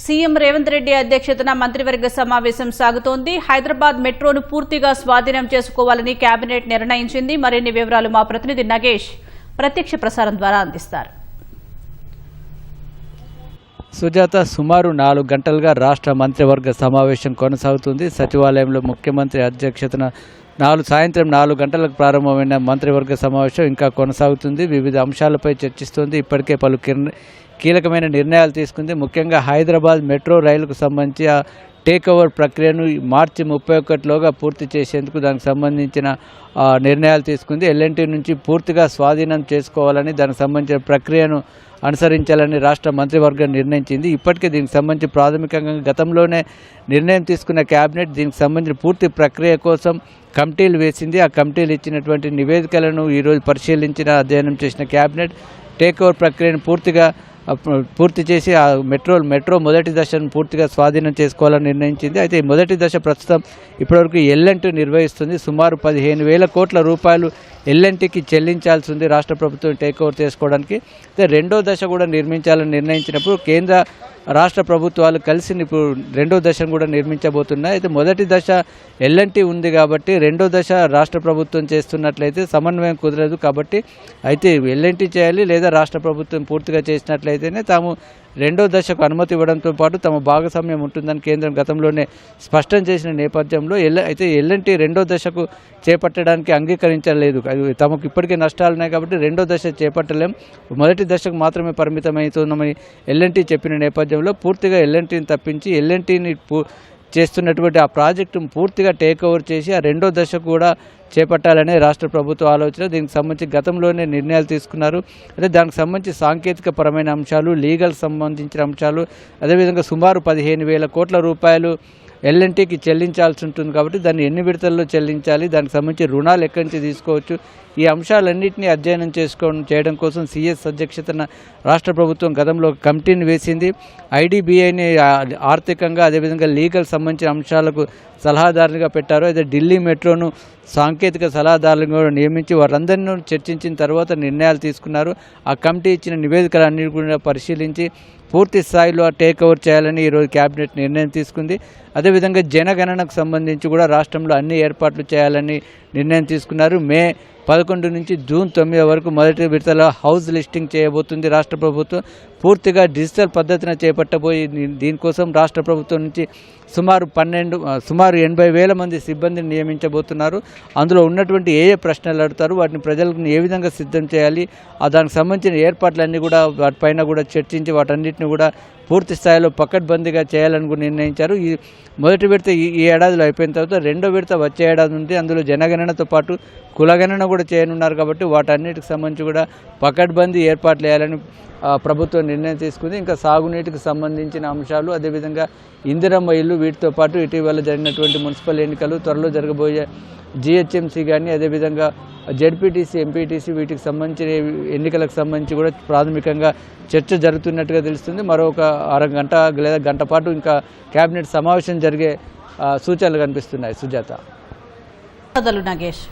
CM Revanth Reddy అధ్యక్షతన మంత్రివర్గ సమావేశం సాగుతోంది. హైదరాబాద్ మెట్రోను పూర్తిగా స్వాధీనం చేసుకోవాలని కేబినెట్ నిర్ణయించింది. మరిన్ని వివరాలు మా ప్రతినిధి నగేష్ ప్రత్యక్ష ప్రసారం ద్వారా అందిస్తారు. సుజాత, సుమారు 4 గంటలుగా రాష్ట్ర మంత్రివర్గ సమావేశం కొనసాగుతుంది. సచివాలయంలో ముఖ్యమంత్రి అధ్యక్షతన సాయంత్రం 4 గంటలకు ప్రారంభమైన మంత్రివర్గ సమావేశం ఇంకా కొనసాగుతుంది. వివిధ అంశాలపై చర్చిస్తుంది. ఇప్పటికే పలు కీలకమైన నిర్ణయాలు తీసుకుంది. ముఖ్యంగా హైదరాబాద్ మెట్రో రైలుకు సంబంధించి ఆ టేక్ ఓవర్ ప్రక్రియను మార్చి 31లోగా పూర్తి చేసేందుకు దానికి సంబంధించిన నిర్ణయాలు తీసుకుంది. ఎల్ఎన్టీ నుంచి పూర్తిగా స్వాధీనం చేసుకోవాలని, దానికి సంబంధించిన ప్రక్రియను అనుసరించాలని రాష్ట్ర మంత్రివర్గం నిర్ణయించింది. ఇప్పటికే దీనికి సంబంధించి ప్రాథమికంగా గతంలోనే నిర్ణయం తీసుకున్న కేబినెట్ దీనికి సంబంధించిన పూర్తి ప్రక్రియ కోసం కమిటీలు వేసింది. ఆ కమిటీలు ఇచ్చినటువంటి నివేదికలను ఈరోజు పరిశీలించిన అధ్యయనం చేసిన కేబినెట్ టేక్ ఓవర్ ప్రక్రియను పూర్తి చేసి ఆ మెట్రో మొదటి దశను పూర్తిగా స్వాధీనం చేసుకోవాలని నిర్ణయించింది. అయితే ఈ మొదటి దశ ప్రస్తుతం ఇప్పటివరకు ఎల్ఎన్టీ నిర్వహిస్తుంది. సుమారు 15,000 కోట్ల రూపాయలు ఎల్ఎన్టీకి చెల్లించాల్సి ఉంది రాష్ట్ర ప్రభుత్వం టేక్ ఓవర్ చేసుకోవడానికి. అయితే రెండో దశ కూడా నిర్మించాలని నిర్ణయించినప్పుడు కేంద్ర రాష్ట్ర ప్రభుత్వాలు కలిసి ఇప్పుడు రెండో దశను కూడా నిర్మించబోతున్నాయి. అయితే మొదటి దశ ఎల్ఎన్టీ ఉంది కాబట్టి రెండో దశ రాష్ట్ర ప్రభుత్వం చేస్తున్నట్లయితే సమన్వయం కుదరదు. కాబట్టి అయితే ఎల్ఎన్టీ చేయాలి, లేదా రాష్ట్ర ప్రభుత్వం పూర్తిగా చేసినట్లయితేనే తాము రెండో దశకు అనుమతి ఇవ్వడంతో పాటు తమ భాగస్వామ్యం ఉంటుందని కేంద్రం గతంలోనే స్పష్టం చేసిన నేపథ్యంలో అయితే ఎల్ఎన్టీ రెండో దశకు చేపట్టడానికి అంగీకరించలేదు. తమకు ఇప్పటికే నష్టాలున్నాయి కాబట్టి రెండో దశ చేపట్టలేం, మొదటి దశకు మాత్రమే పరిమితమవుతున్నామని ఎల్ఎన్టీ చెప్పిన నేపథ్యంలో పూర్తిగా ఎల్ఎన్టీని తప్పించి ఎల్ఎన్టీని చేస్తున్నటువంటి ఆ ప్రాజెక్టును పూర్తిగా టేక్ ఓవర్ చేసి ఆ రెండో దశ కూడా చేపట్టాలనే రాష్ట్ర ప్రభుత్వ ఆలోచన. దీనికి సంబంధించి గతంలోనే నిర్ణయాలు తీసుకున్నారు. అదే దానికి సంబంధించి సాంకేతిక పరమైన అంశాలు, లీగల్ సంబంధించిన అంశాలు, అదేవిధంగా సుమారు 15,000 కోట్ల రూపాయలు ఎల్ఎన్టీకి చెల్లించాల్సి ఉంటుంది కాబట్టి దాన్ని ఎన్ని విడతల్లో చెల్లించాలి, దానికి సంబంధించి రుణాలు ఎక్కడి నుంచి తీసుకోవచ్చు, ఈ అంశాలన్నింటినీ అధ్యయనం చేయడం కోసం సిఎస్ అధ్యక్షతన రాష్ట్ర ప్రభుత్వం గతంలో కమిటీని వేసింది. ఐడిబిఐని ఆర్థికంగా అదేవిధంగా లీగల్ సంబంధించిన అంశాలకు సలహాదారునిగా పెట్టారు. అయితే ఢిల్లీ మెట్రోను సాంకేతిక సలహాదారులను కూడా నియమించి వారందరినీ చర్చించిన తర్వాత నిర్ణయాలు తీసుకున్నారు. ఆ కమిటీ ఇచ్చిన నివేదికలన్నీ కూడా పరిశీలించి పూర్తి స్థాయిలో టేక్ ఓవర్ చేయాలని ఈరోజు కేబినెట్ నిర్ణయం తీసుకుంది. అదేవిధంగా జనగణనకు సంబంధించి కూడా రాష్ట్రంలో అన్ని ఏర్పాట్లు చేయాలని నిర్ణయం తీసుకున్నారు. మే 11 నుంచి జూన్ 9 వరకు మొదటి విడతలో హౌస్ లిస్టింగ్ చేయబోతుంది రాష్ట్ర ప్రభుత్వం. పూర్తిగా డిజిటల్ పద్ధతిన చేపట్టబోయి దీనికోసం రాష్ట్ర ప్రభుత్వం నుంచి సుమారు 80,000 మంది సిబ్బందిని నియమించబోతున్నారు. అందులో ఉన్నటువంటి ఏ ప్రశ్నలు అడుగుతారు, వాటిని ప్రజలకు ఏ విధంగా సిద్ధం చేయాలి, దానికి సంబంధించిన ఏర్పాట్లన్నీ కూడా వాటిపైన కూడా చర్చించి వాటన్నిటిని కూడా పూర్తి స్థాయిలో పకడ్బందీగా చేయాలని కూడా నిర్ణయించారు. ఈ మొదటి విడత ఈ ఏడాదిలో అయిపోయిన తర్వాత రెండో విడత వచ్చే ఏడాది ఉంది. అందులో జనగణనతో పాటు కులగణన కూడా చేయనున్నారు కాబట్టి వాటన్నిటికి సంబంధించి కూడా పకడ్బందీ ఏర్పాట్లు చేయాలని ప్రభుత్వం నిర్ణయం తీసుకుంది. ఇంకా సాగునీటికి సంబంధించిన అంశాలు, అదేవిధంగా ఇందిరమ్మ ఇల్లు, వీటితో పాటు ఇటీవల జరిగినటువంటి మున్సిపల్ ఎన్నికలు, త్వరలో జరగబోయే జిహెచ్ఎంసీ కానీ అదేవిధంగా జెడ్పీటీసీ, ఎంపీటీసీ వీటికి సంబంధించిన ఎన్నికలకు సంబంధించి కూడా ప్రాథమికంగా చర్చ జరుగుతున్నట్టుగా తెలుస్తుంది. మరొక అరగంట లేదా గంట పాటు ఇంకా కేబినెట్ సమావేశం జరిగే సూచనలు కనిపిస్తున్నాయి. సుజాత. నగేష్.